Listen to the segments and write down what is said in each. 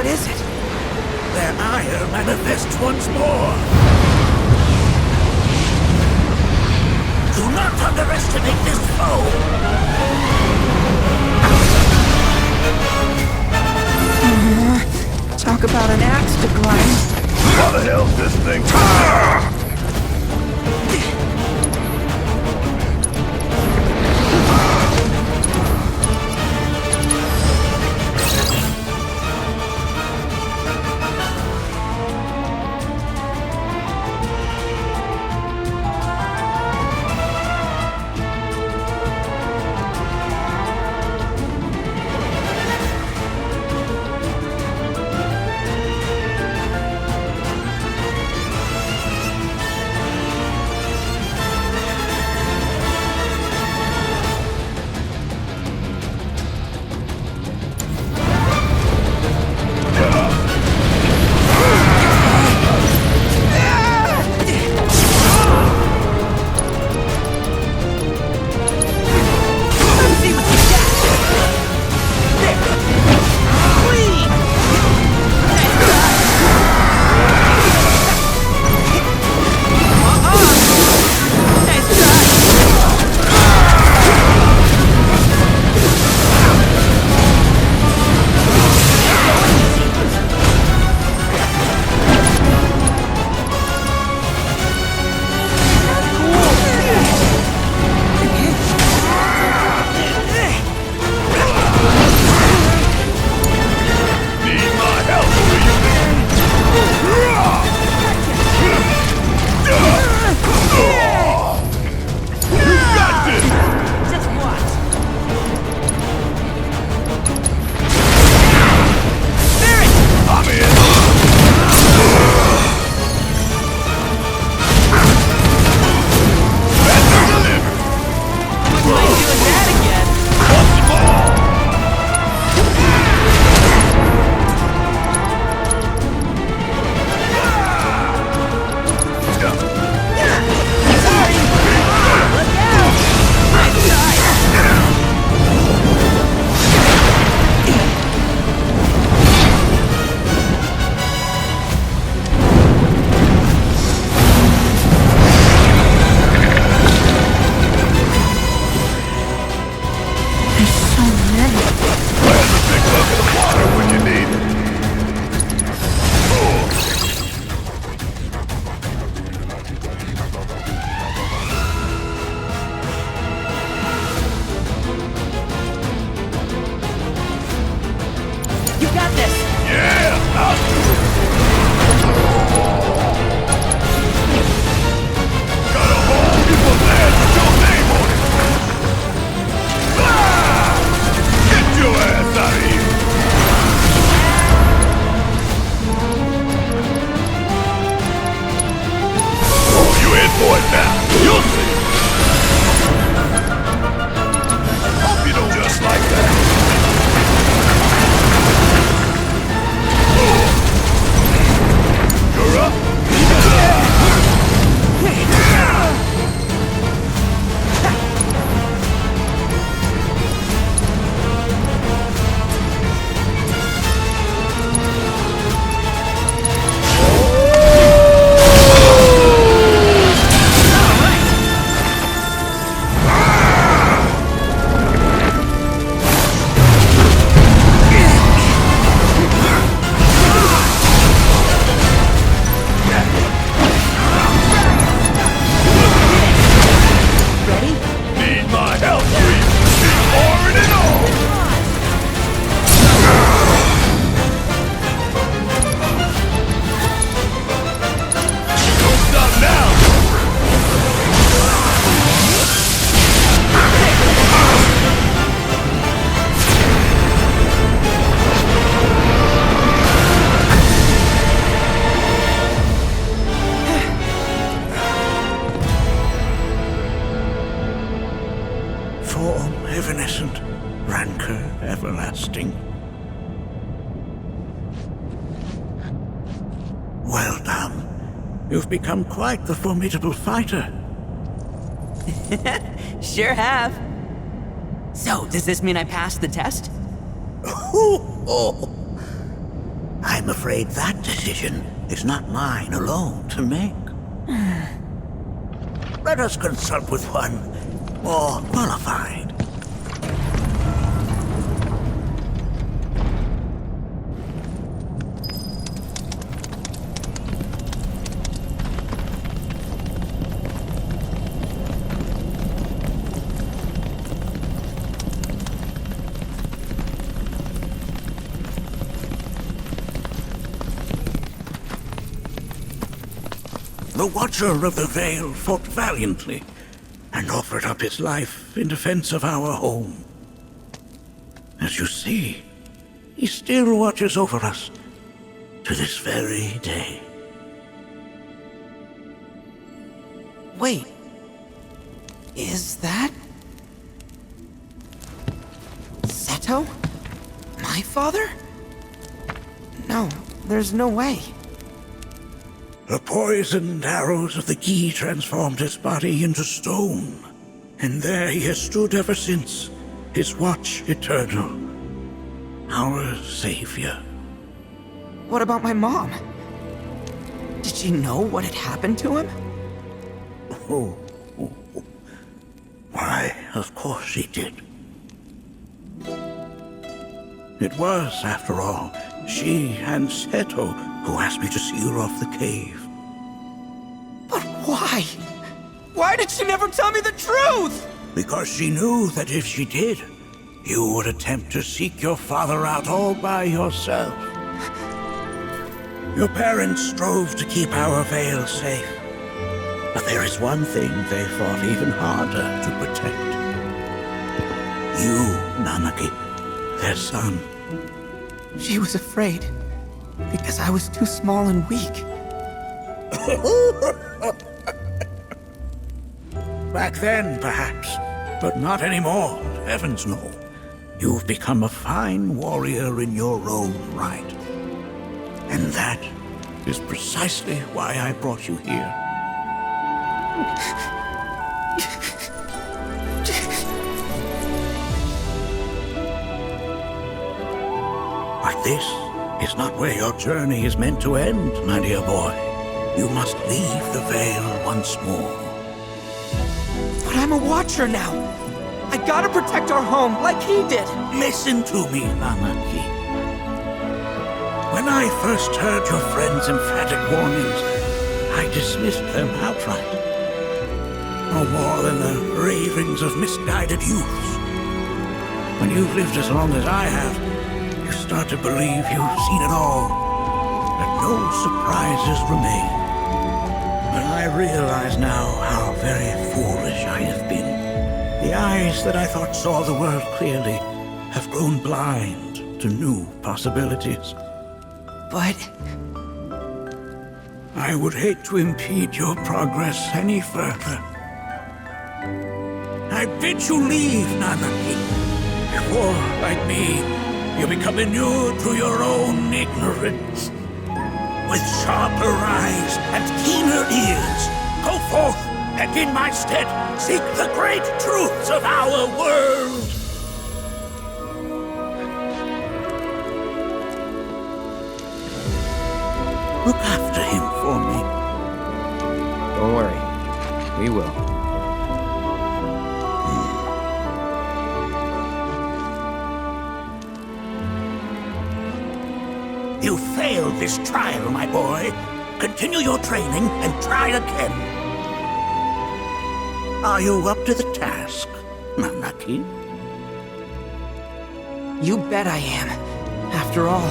What is it? Their ire manifests once more. Do not underestimate this foe. Talk about an axe to grind. What the hell's this thing? everlasting. Well done. You've become quite the formidable fighter. Sure have. So, does this mean I passed the test? I'm afraid that decision is not mine alone to make. Let us consult with one more qualified. The Watcher of the Veil fought valiantly and offered up his life in defense of our home. As you see, he still watches over us to this very day. Wait. Is that... Seto? My father? No, there's no way. The poisoned arrows of the key transformed his body into stone, and there he has stood ever since, his watch eternal, our savior. What about my mom? Did she know what had happened to him? Oh. Why, of course she did. It was, after all, she and Seto who asked me to seal off the cave. But why? Why did she never tell me the truth? Because she knew that if she did, you would attempt to seek your father out all by yourself. Your parents strove to keep our veil safe, but there is one thing they fought even harder to protect. You, Nanaki, their son. She was afraid, because I was too small and weak. Back then, perhaps, but not anymore, heavens no. You've become a fine warrior in your own right. And that is precisely why I brought you here. But this is not where your journey is meant to end, my dear boy. You must leave the Veil once more. But I'm a Watcher now. I gotta protect our home like he did. Listen to me, Nanaki. When I first heard your friend's emphatic warnings, I dismissed them outright. No more than the ravings of misguided youths. When you've lived as long as I have, you start to believe you've seen it all, that no surprises remain. But I realize now how very foolish I have been. The eyes that I thought saw the world clearly have grown blind to new possibilities. But... I would hate to impede your progress any further. I bid you leave, Nanaki, before, like me, you become inured to your own ignorance. With sharper eyes and keener ears, go forth and in my stead seek the great truths of our world. Look after him for me. Don't worry. We will. You failed this trial, my boy. Continue your training and try again. Are you up to the task, Nanaki? you bet I am. After all...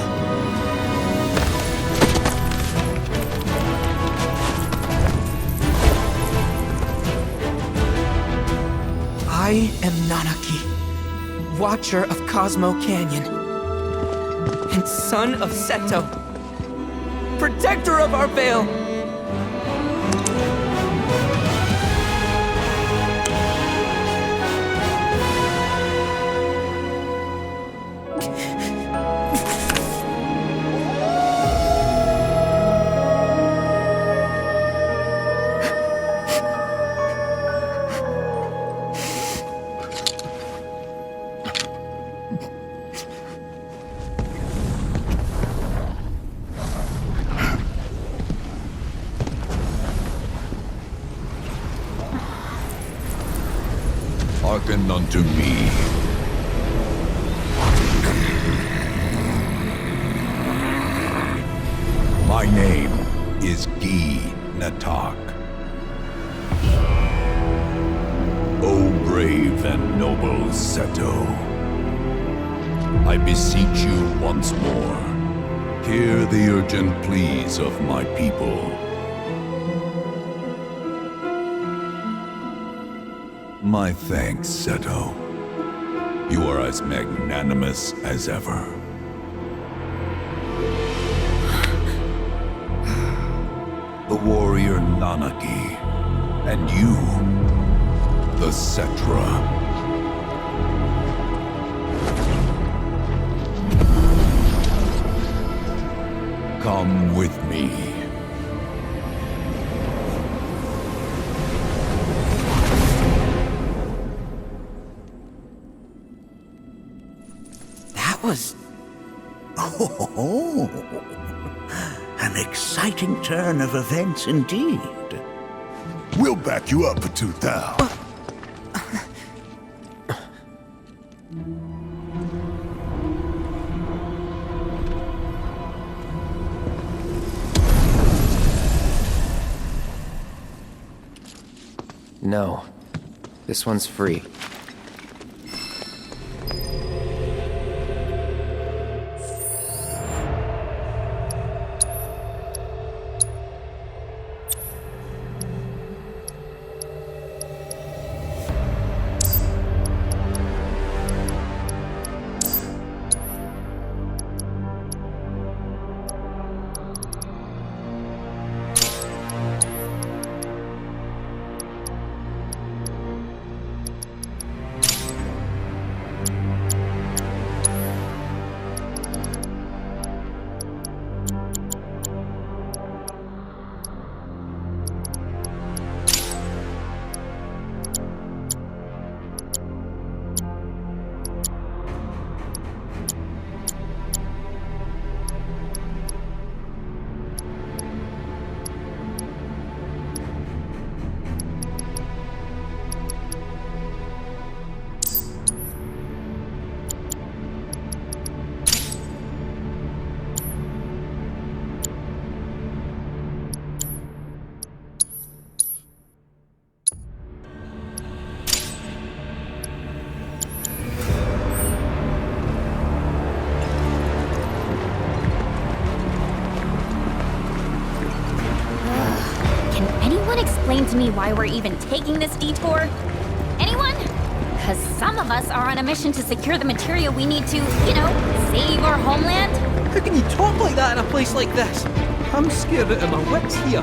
I am Nanaki, Watcher of Cosmo Canyon, and son of Seto, protector of our veil. listen unto me. My name is Nattak. O brave and noble Seto, I beseech you once more, hear the urgent pleas of my people. My thanks, Seto. You are as magnanimous as ever. The warrior Nanaki, and you, the Cetra. Come with me. That was... Oh, an exciting turn of events indeed. We'll back you up for 2,000. No. This one's free. Explain to me why we're even taking this detour? Anyone? Because some of us are on a mission to secure the material we need to, save our homeland. How can you talk like that in a place like this? I'm scared out of my wits here.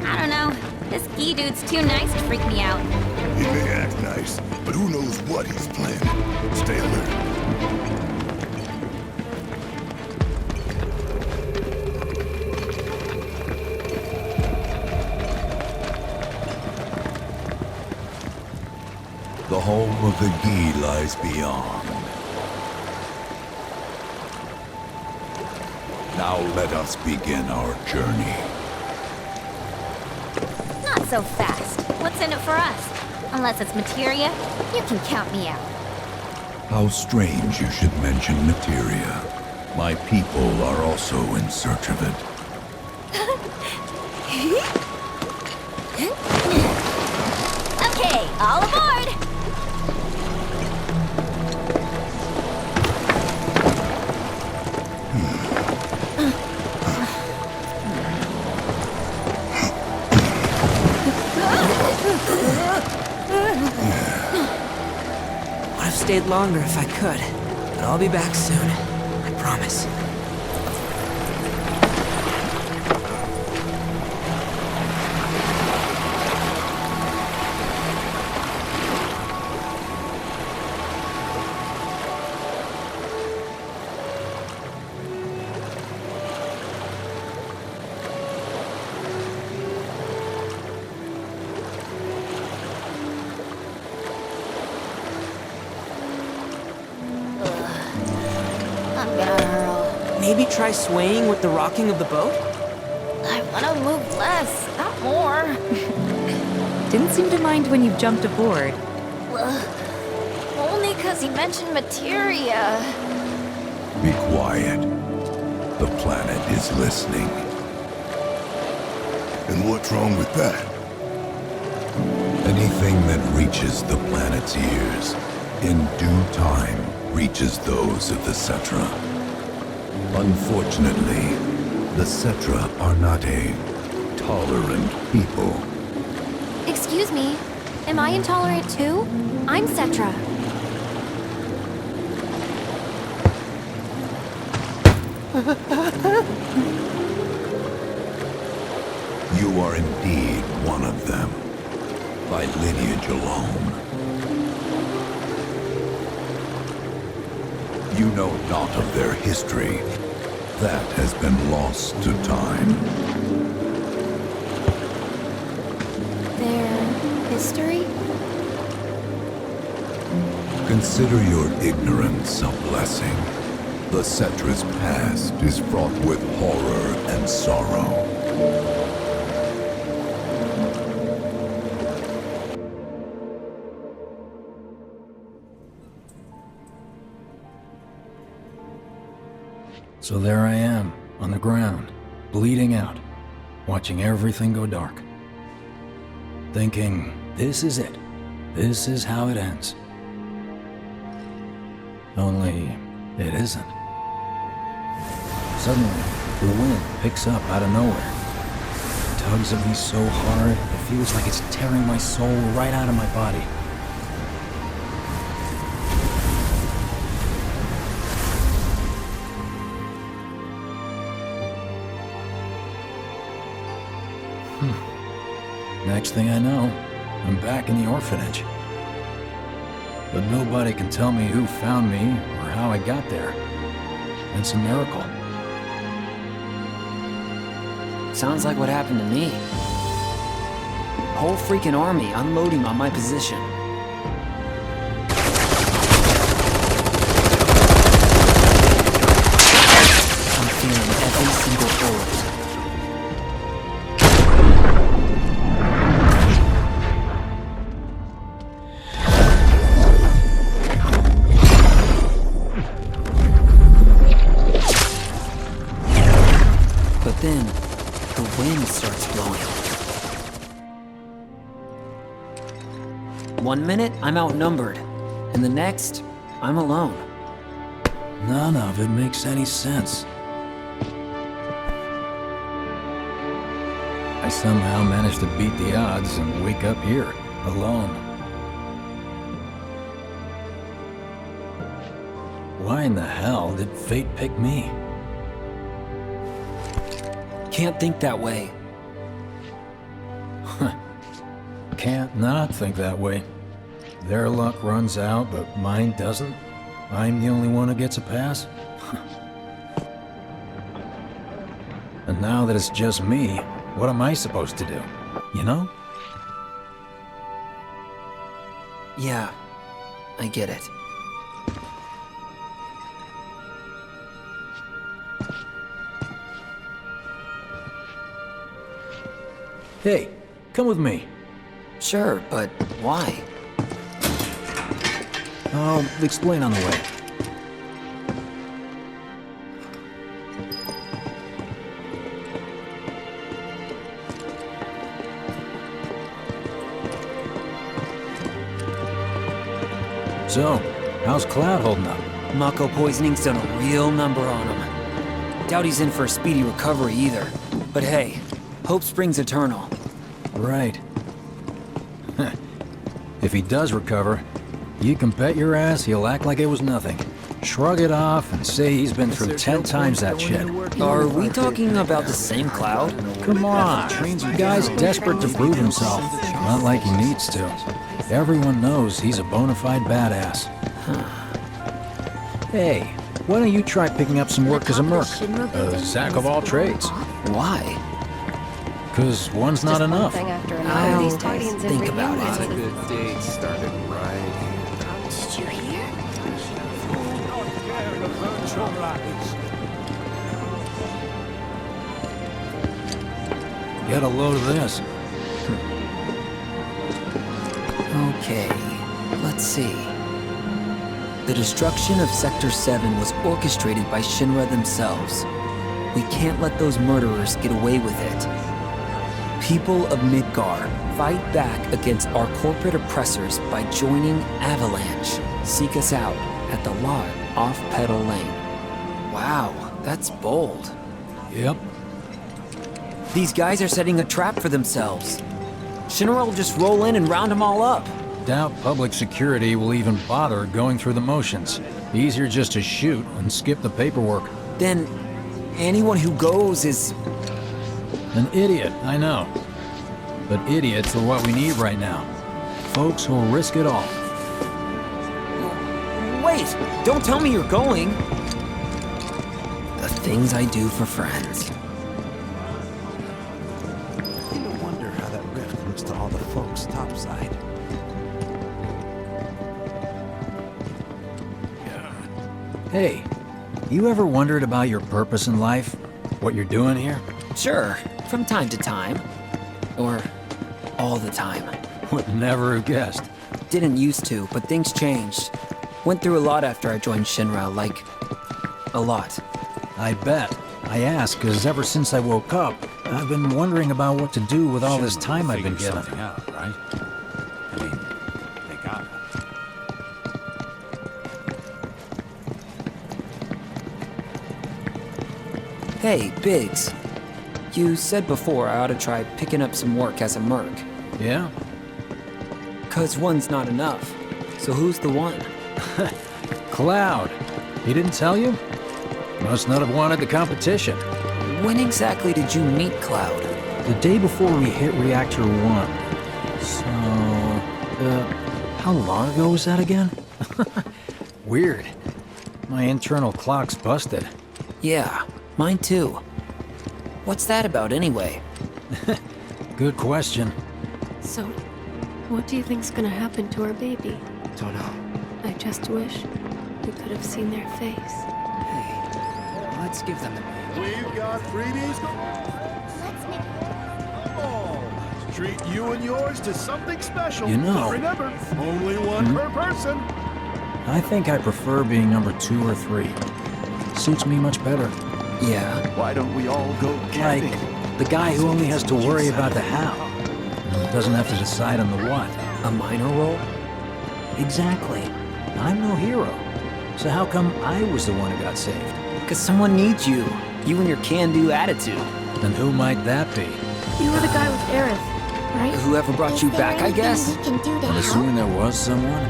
I don't know. This Gi dude's too nice to freak me out. He may act nice, but who knows what he's planning. Stay alert. The home of the Gi lies beyond. Now let us begin our journey. Not so fast. What's in it for us? Unless it's materia, you can count me out. How strange you should mention materia. My people are also in search of it. Okay, all aboard! Would have stayed longer if I could, but I'll be back soon. I promise. Maybe try swaying with the rocking of the boat? I want to move less, not more. Didn't seem to mind when you jumped aboard. because he mentioned materia. Be quiet. The planet is listening. And what's wrong with that? Anything that reaches the planet's ears, in due time, reaches those of the Cetra. Unfortunately, the Cetra are not a tolerant people. Excuse me, am I intolerant too? I'm Cetra. You are indeed one of them, by lineage alone. You know not of their history. That has been lost to time. Their history? Consider your ignorance a blessing. The Cetra's past is fraught with horror and sorrow. So there I am, on the ground, bleeding out, watching everything go dark. Thinking, this is it. This is how it ends. Only, it isn't. Suddenly, the wind picks up out of nowhere. It tugs at me so hard, it feels like it's tearing my soul right out of my body. Next thing I know, I'm back in the orphanage. But nobody can tell me who found me or how I got there. It's a miracle. Sounds like what happened to me. Whole freaking army unloading on my position. I'm feeling every single bullet. Then, the wind starts blowing. 1 minute, I'm outnumbered. And the next, I'm alone. None of it makes any sense. I somehow managed to beat the odds and wake up here, alone. Why in the hell did fate pick me? Can't think that way. Can't not think that way. Their luck runs out, but mine doesn't. I'm the only one who gets a pass. And now that it's just me, what am I supposed to do? You know? Yeah, I get it. Hey, come with me. Sure, but why? I'll explain on the way. So, how's Cloud holding up? Mako poisoning's done a real number on him. Doubt he's in for a speedy recovery either. But hey, hope springs eternal. Right. If he does recover, you can bet your ass he'll act like it was nothing. Shrug it off and say he's been through 10 times that shit. Are we talking about the same Cloud? Come on, the guy's desperate to prove himself. Not like he needs to. Everyone knows he's a bona fide badass. Hey, why don't you try picking up some work as a merc? A Zack of all trades. Why? 'Cause one's not enough. I'll think about it. A good day started right here. Did you hear? Get a load of this. Okay, let's see. The destruction of Sector 7 was orchestrated by Shinra themselves. We can't let those murderers get away with it. People of Midgar, fight back against our corporate oppressors by joining Avalanche. Seek us out at the lot off Petal Lane. Wow, that's bold. Yep. These guys are setting a trap for themselves. Shinra will just roll in and round them all up. Doubt public security will even bother going through the motions. Easier just to shoot and skip the paperwork. Then, anyone who goes is... An idiot, I know. But idiots are what we need right now. Folks who'll risk it all. Wait! Don't tell me you're going! The things I do for friends. No wonder how that rift looks to all the folks topside. Hey, you ever wondered about your purpose in life? What you're doing here? Sure, from time to time. Or all the time. Would never have guessed. Didn't used to, but things changed. Went through a lot after I joined Shinra, like... a lot. I bet. I ask because ever since I woke up, I've been wondering about what to do with all this time I've been given. Something out, right? I mean, they got it. Hey, Biggs. You said before I ought to try picking up some work as a merc. Yeah? 'Cause one's not enough. So who's the one? Cloud. He didn't tell you? Must not have wanted the competition. When exactly did you meet Cloud? The day before we hit Reactor 1. So... how long ago was that again? Weird. My internal clock's busted. Yeah, mine too. What's that about anyway? Good question. So, what do you think's gonna happen to our baby? Don't know. I just wish we could have seen their face. Hey, let's give them a... We've got freebies. Oh, treat you and yours to something special. You know- But remember, only one per person. I think I prefer being number 2 or 3. Suits me much better. Yeah. Why don't we all go Like, the guy who only has to worry about the how. And doesn't have to decide on the what. A minor role? Exactly. I'm no hero. So how come I was the one who got saved? 'Cause someone needs you. You and your can-do attitude. And who might that be? You were the guy with Aerith, right? Whoever brought you back, I guess? Can do to And assuming there was someone,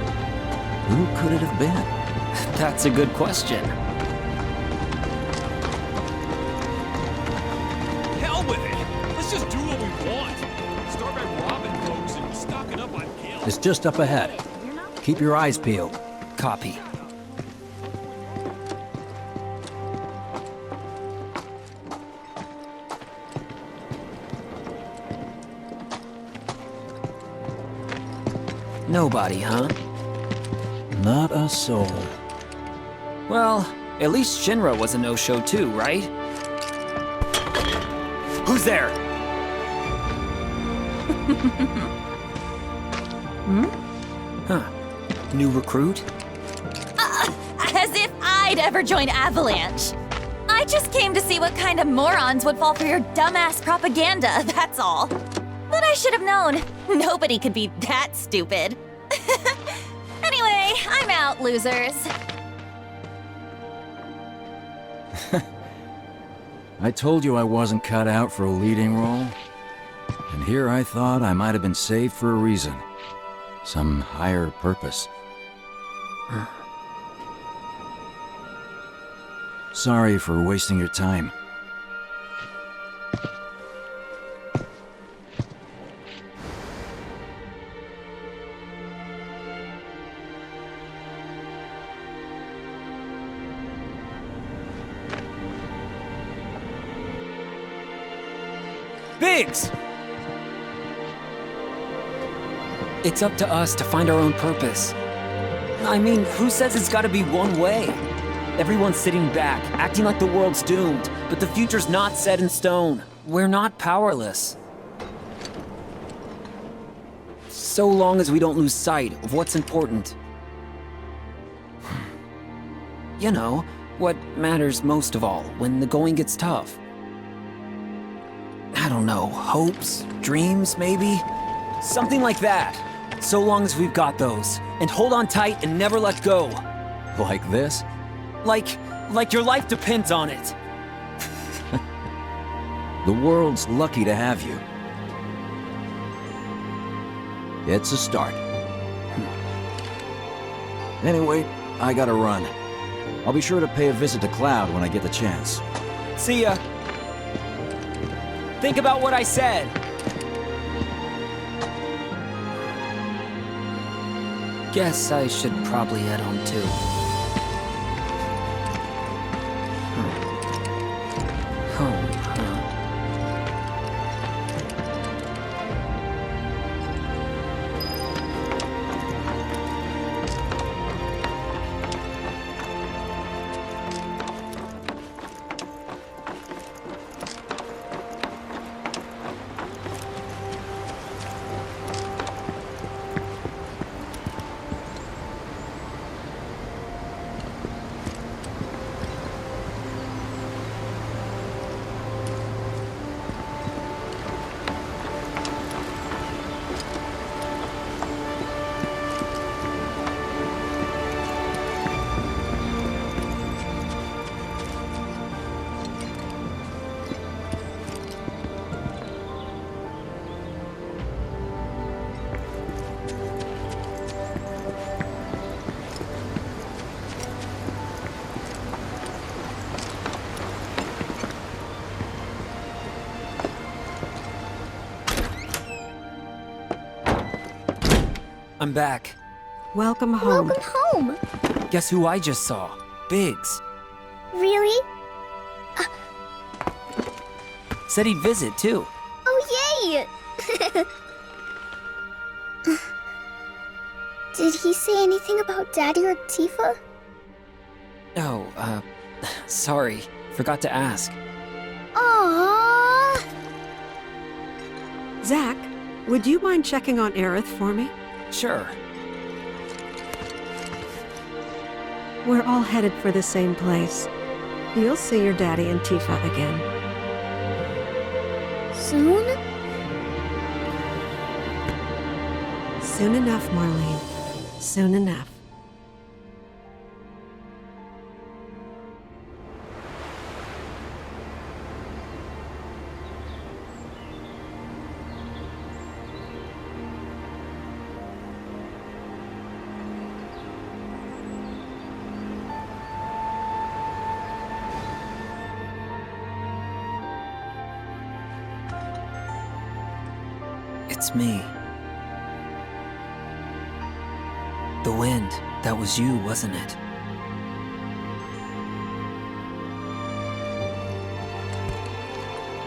who could it have been? That's a good question. Hell with it! Let's just do what we want. Start by robbing folks and stocking up on gills. It's just up ahead. Keep your eyes peeled. Copy. Nobody, huh? Not a soul. Well, at least Shinra was a no-show too, right? Who's there? Huh. New recruit? As if I'd ever join Avalanche. I just came to see what kind of morons would fall for your dumbass propaganda, that's all. But I should have known. Nobody could be that stupid. Anyway, I'm out, losers. I told you I wasn't cut out for a leading role. And here I thought I might have been saved for a reason. Some higher purpose. Sorry for wasting your time. Biggs! It's up to us to find our own purpose. I mean, who says it's gotta be one way? Everyone's sitting back, acting like the world's doomed, but the future's not set in stone. We're not powerless. So long as we don't lose sight of what's important. You know, what matters most of all when the going gets tough. I don't know, hopes, dreams, maybe? Something like that. So long as we've got those. And hold on tight and never let go. Like this? Like your life depends on it. The world's lucky to have you. It's a start. Anyway, I gotta run. I'll be sure to pay a visit to Cloud when I get the chance. See ya. Think about what I said. Guess I should probably head home too. Home, huh? I'm back. Welcome home. Welcome home! Guess who I just saw? Biggs. Really? Said he'd visit, too. Oh, yay! Did he say anything about Daddy or Tifa? Oh, sorry. Forgot to ask. Aww! Zach, would you mind checking on Aerith for me? Sure. We're all headed for the same place. You'll see your daddy and Tifa again. Soon? Soon enough, Marlene. Soon enough. It's me. The wind. That was you, wasn't it?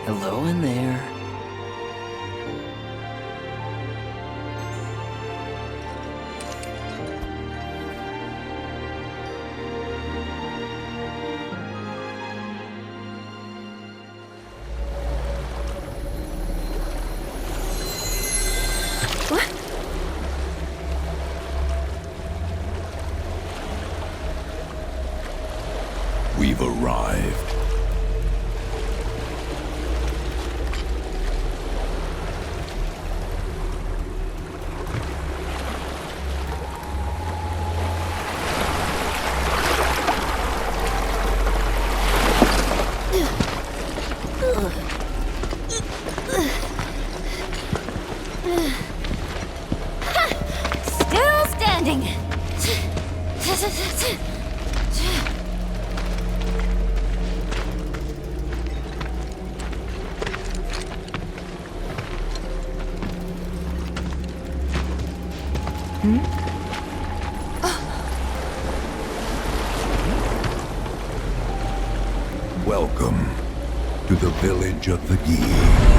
Hello in there. We've arrived. Still standing. Welcome to the village of the Gi.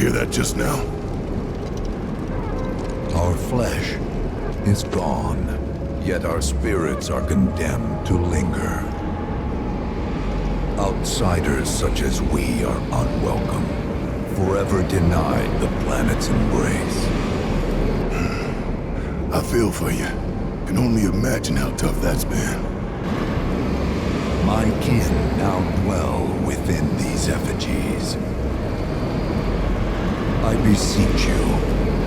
hear that just now? Our flesh is gone, yet our spirits are condemned to linger. Outsiders such as we are unwelcome, forever denied the planet's embrace. I feel for you. Can only imagine how tough that's been. My kin now dwell within these effigies. I beseech you,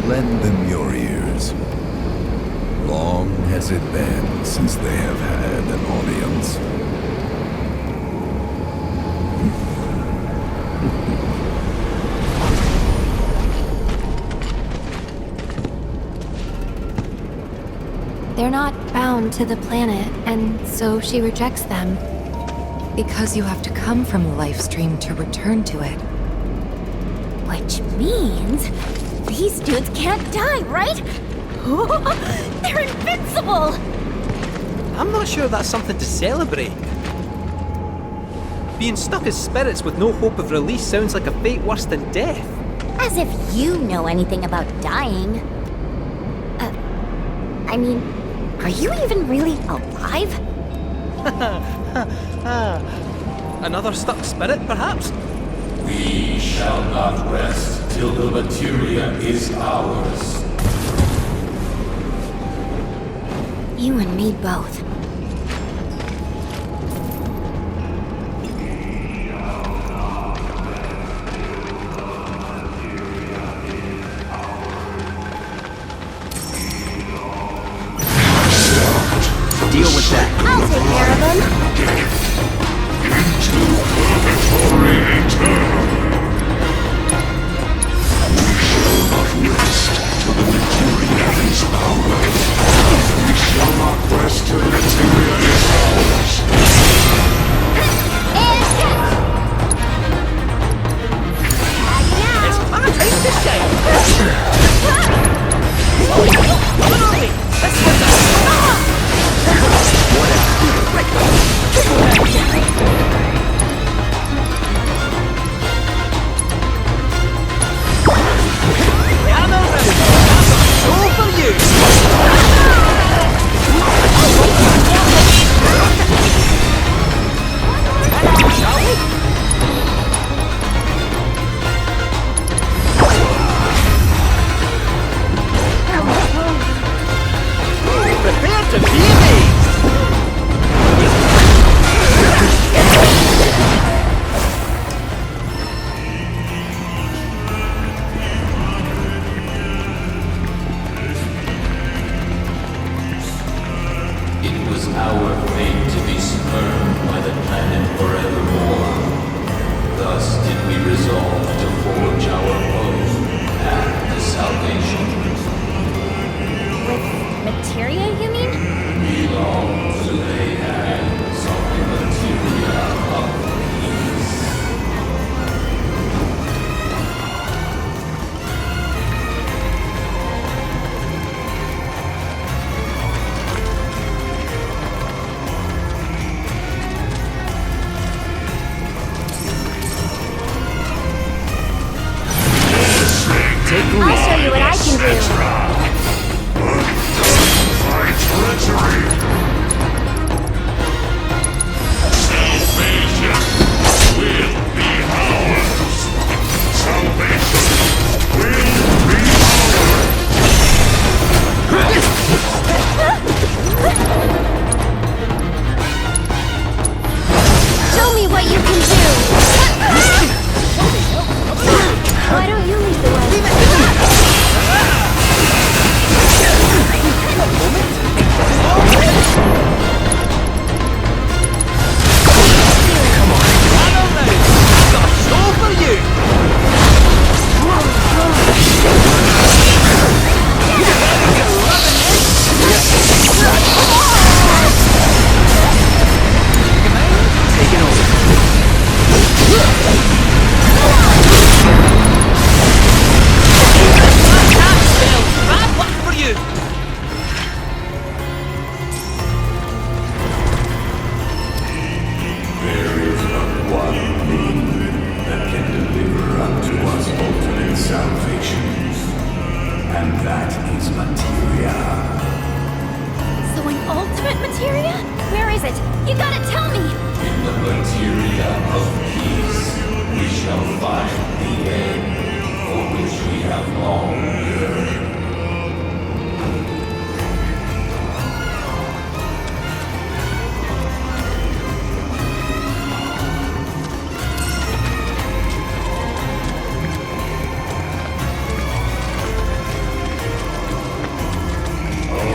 lend them your ears. Long has it been since they have had an audience. They're not bound to the planet, and so she rejects them. Because you have to come from the life stream to return to it. Which means these dudes can't die, right? They're invincible! I'm not sure that's something to celebrate. Being stuck as spirits with no hope of release sounds like a fate worse than death. As if you know anything about dying. I mean, are you even really alive? Another stuck spirit, perhaps? We shall not rest till the materia is ours. You and me both. Deal with that. I'll take care of them. I'll show you what I can do. By treachery! You gotta tell me! In the materia of peace, we shall find the end for which we have long yearned.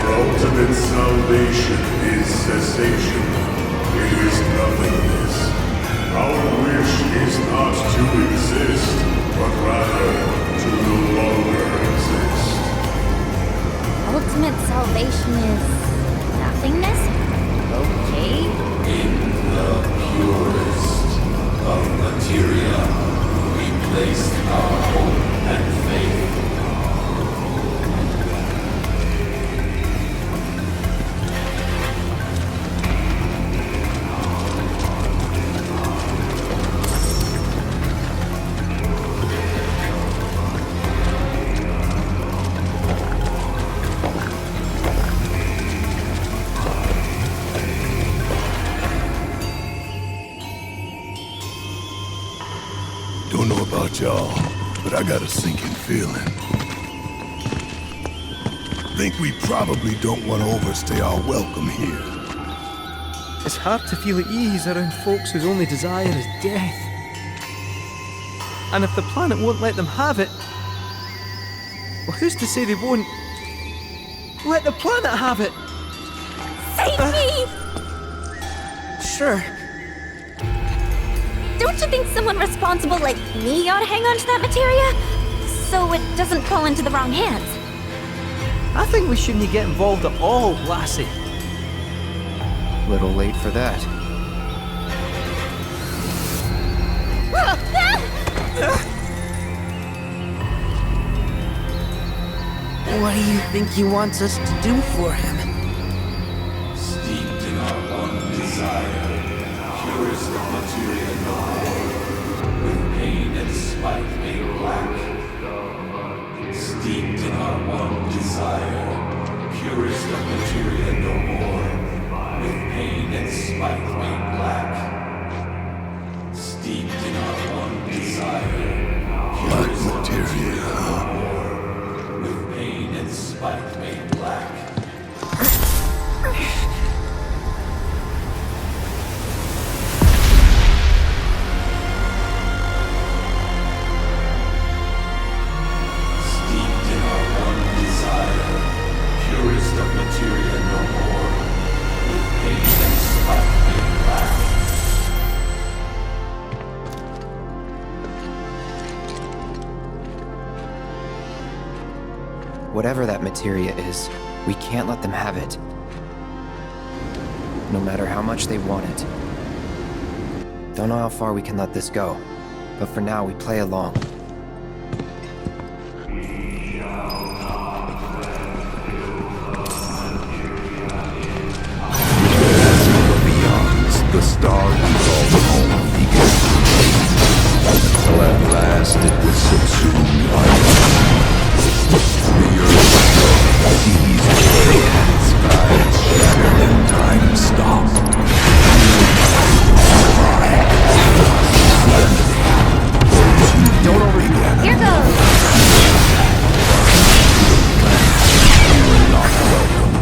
Ultimate salvation is cessation. It is nothingness. Our wish is not to exist, but rather to no longer exist. Ultimate salvation is nothingness? Okay. In the purest of materia, we place our hope and faith. Don't know about y'all, but I got a sinking feeling. Think we probably don't want to overstay our welcome here. It's hard to feel at ease around folks whose only desire is death. And if the planet won't let them have it, well, who's to say they won't let the planet have it? Save me! Sure. Don't you think someone responsible like me ought to hang on to that materia? So it doesn't fall into the wrong hands. I think we shouldn't get involved at all, lassie. Little late for that. What do you think he wants us to do for him? Steeped in our one desire, purest of materia no more, with pain and spite made black. Steeped in our one desire, purest of materia no more, with pain and spite made black. Steeped in our one desire, purest of materia no more, with pain and spite made black. Whatever that materia is, we can't let them have it. No matter how much they want it. Don't know how far we can let this go, but for now we play along. The star we call home began to fade, until at last it was subsumed by the earth seized away, skies shattered and time stopped. Don't overheat. Here goes! You were not welcome,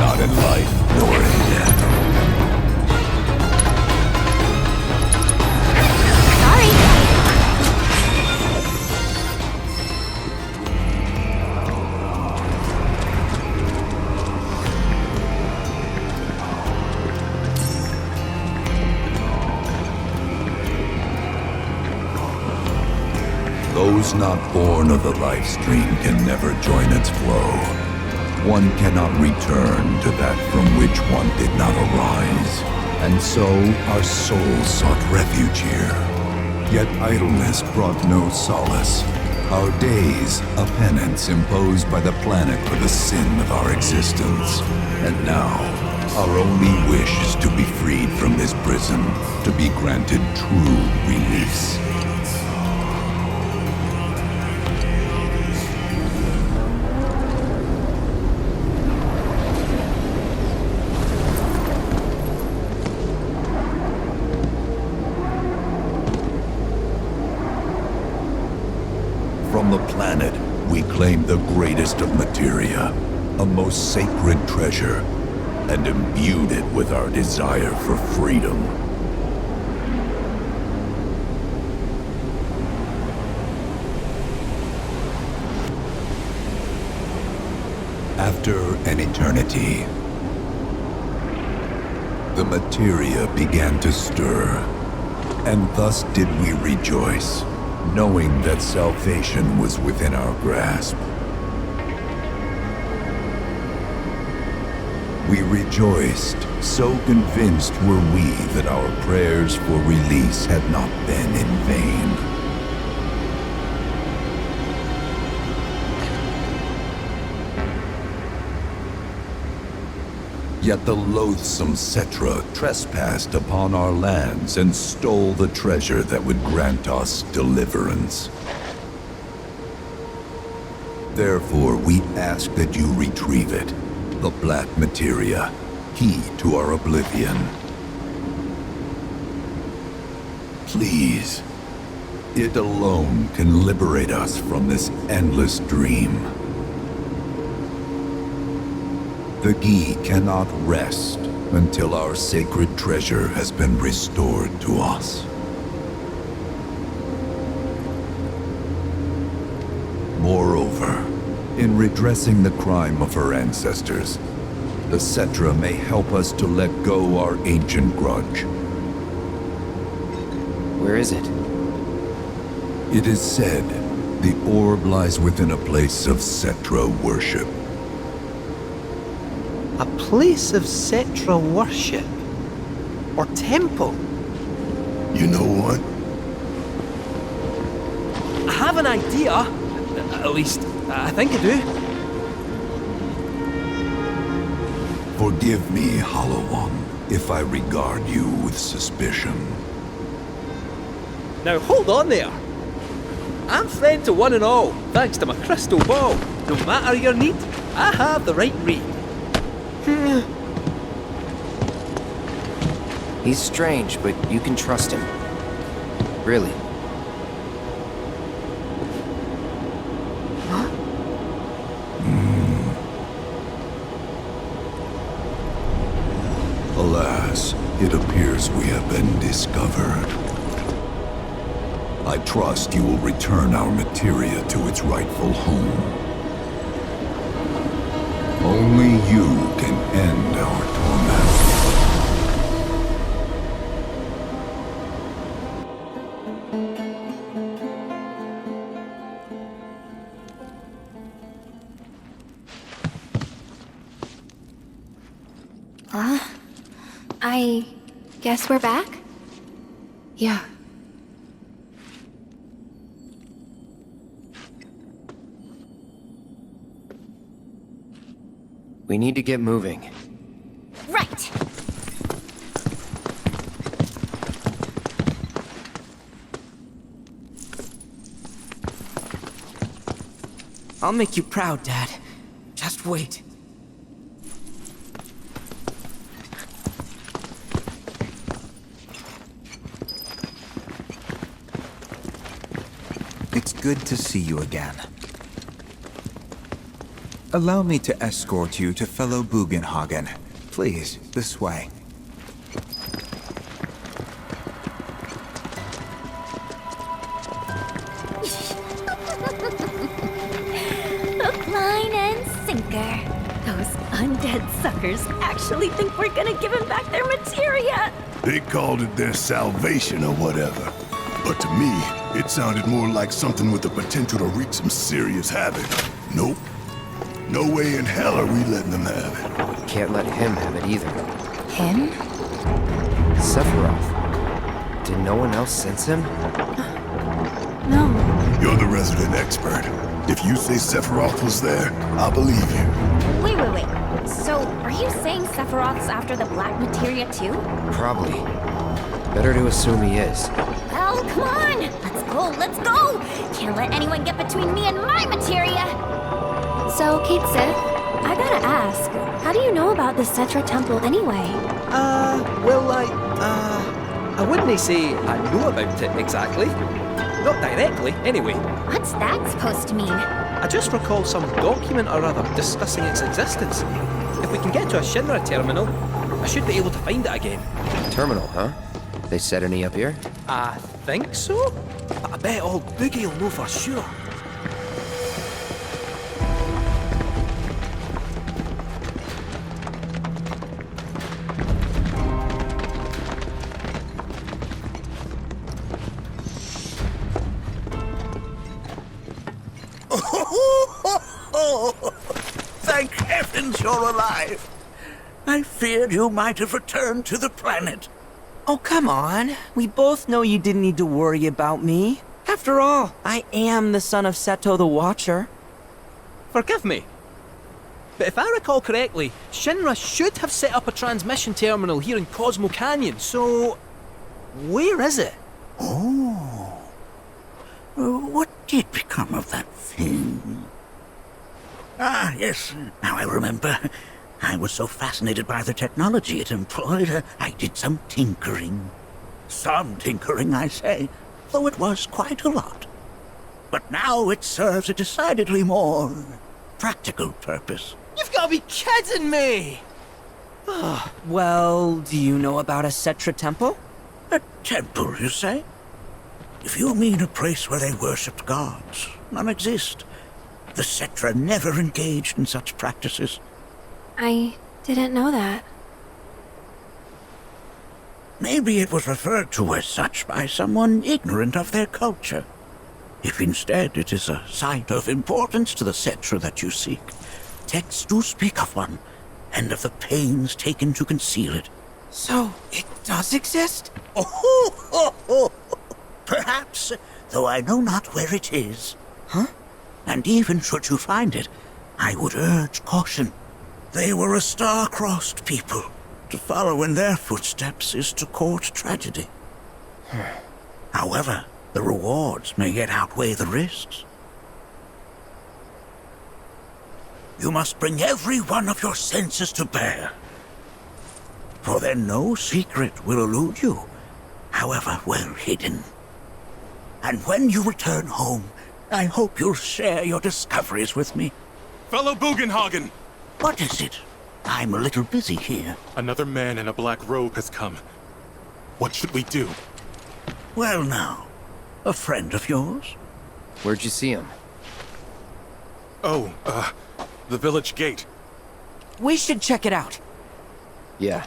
not in life nor in death. Those not born of the life stream can never join its flow. One cannot return to that from which one did not arise. And so our souls sought refuge here. Yet idleness brought no solace. Our days, a penance imposed by the planet for the sin of our existence. And now, our only wish is to be freed from this prison, to be granted true release. claimed the greatest of materia, a most sacred treasure, and imbued it with our desire for freedom. After an eternity, the materia began to stir, and thus did we rejoice, knowing that salvation was within our grasp. We rejoiced, so convinced were we that our prayers for release had not been in vain. Yet the loathsome Cetra trespassed upon our lands and stole the treasure that would grant us deliverance. Therefore, we ask that you retrieve it, the black materia, key to our oblivion. Please, it alone can liberate us from this endless dream. The Gi cannot rest until our sacred treasure has been restored to us. Moreover, in redressing the crime of her ancestors, the Cetra may help us to let go our ancient grudge. Where is it? It is said the orb lies within a place of Cetra worship. A place of Cetra worship? Or temple? You know what? I have an idea. At least, I think I do. Forgive me, Hollow One, if I regard you with suspicion. Now hold on there. I'm friend to one and all, thanks to my crystal ball. No matter your need, I have the right read. He's strange, but you can trust him. Really. Huh? Alas, it appears we have been discovered. I trust you will return our materia to its rightful home. Only you can end our torment. I guess we're back? Yeah. We need to get moving. Right! I'll make you proud, Dad. Just wait. It's good to see you again. Allow me to escort you to fellow Bugenhagen. Please, this way. Hook, line, and sinker. Those undead suckers actually think we're gonna give them back their materia. They called it their salvation or whatever. But to me, it sounded more like something with the potential to wreak some serious havoc. Nope. No way in hell are we letting them have it. Can't let him have it either. Him? Sephiroth. Did no one else sense him? No. You're the resident expert. If you say Sephiroth was there, I'll believe you. Wait. So, are you saying Sephiroth's after the black materia too? Probably. Better to assume he is. Well, come on! Let's go! Can't let anyone get between me and my materia! So, Kate Sith, I gotta ask, how do you know about the Cetra Temple anyway? Well, I wouldn't say I know about it exactly. Not directly, anyway. What's that supposed to mean? I just recall some document or other discussing its existence. If we can get to a Shinra terminal, I should be able to find it again. Terminal, huh? They set any up here? I think so? But I bet old Boogie will know for sure. Thank heavens you're alive. I feared you might have returned to the planet. Oh, come on. We both know you didn't need to worry about me. After all, I am the son of Seto the Watcher. Forgive me, but if I recall correctly, Shinra should have set up a transmission terminal here in Cosmo Canyon, so... where is it? Oh. What did become of that thing? Ah, yes, now I remember. I was so fascinated by the technology it employed, I did some tinkering. Some tinkering, I say, though it was quite a lot. But now it serves a decidedly more practical purpose. You've got to be kidding me! Well, do you know about a Cetra temple? A temple, you say? If you mean a place where they worshipped gods, none exist. The Cetra never engaged in such practices. I didn't know that. Maybe it was referred to as such by someone ignorant of their culture. If instead it is a site of importance to the Cetra that you seek, texts do speak of one, and of the pains taken to conceal it. So, it does exist? Oh, perhaps, though I know not where it is. Huh? And even should you find it, I would urge caution. They were a star-crossed people. To follow in their footsteps is to court tragedy. However, the rewards may yet outweigh the risks. You must bring every one of your senses to bear. For then no secret will elude you, however well hidden. And when you return home, I hope you'll share your discoveries with me. Fellow Bugenhagen! What is it? I'm a little busy here. Another man in a black robe has come. What should we do? Well now, a friend of yours? Where'd you see him? Oh, the village gate. We should check it out. Yeah.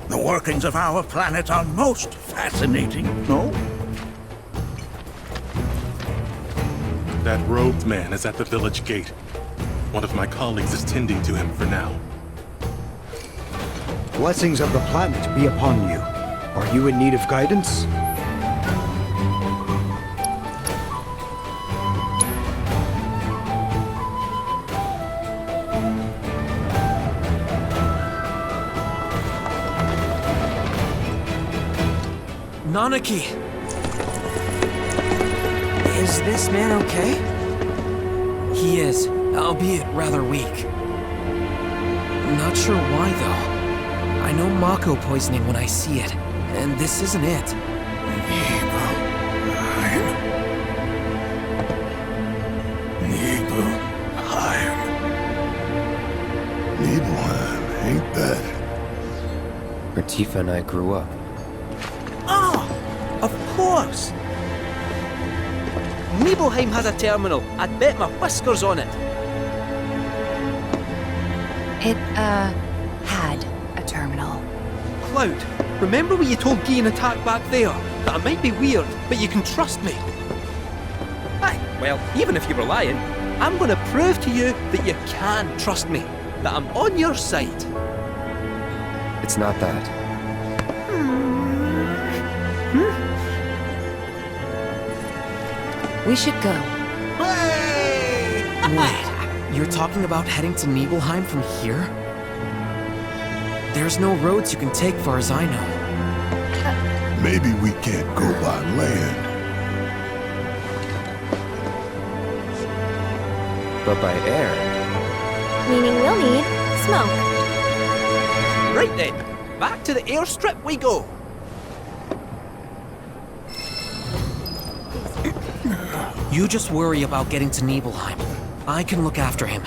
The workings of our planet are most fascinating, no? That robed man is at the village gate. One of my colleagues is tending to him for now. Blessings of the planet be upon you. Are you in need of guidance? Nanaki! Is this man okay? He is, albeit rather weak. Not sure why, though. I know Mako poisoning when I see it, and this isn't it. Nibelheim, ain't that? Where Tifa and I grew up. Of course! Nibelheim has a terminal. I'd bet my whiskers on it. It, had a terminal. Cloud, remember what you told Guy and Nattak back there? That I might be weird, but you can trust me. Aye, well, even if you were lying, I'm gonna prove to you that you can trust me. That I'm on your side. It's not that. We should go. Wait, you're talking about heading to Nibelheim from here? There's no roads you can take far as I know. Maybe we can't go by land. but by air. Meaning we'll need smoke. Right then, back to the airstrip we go. You just worry about getting to Nibelheim. I can look after him.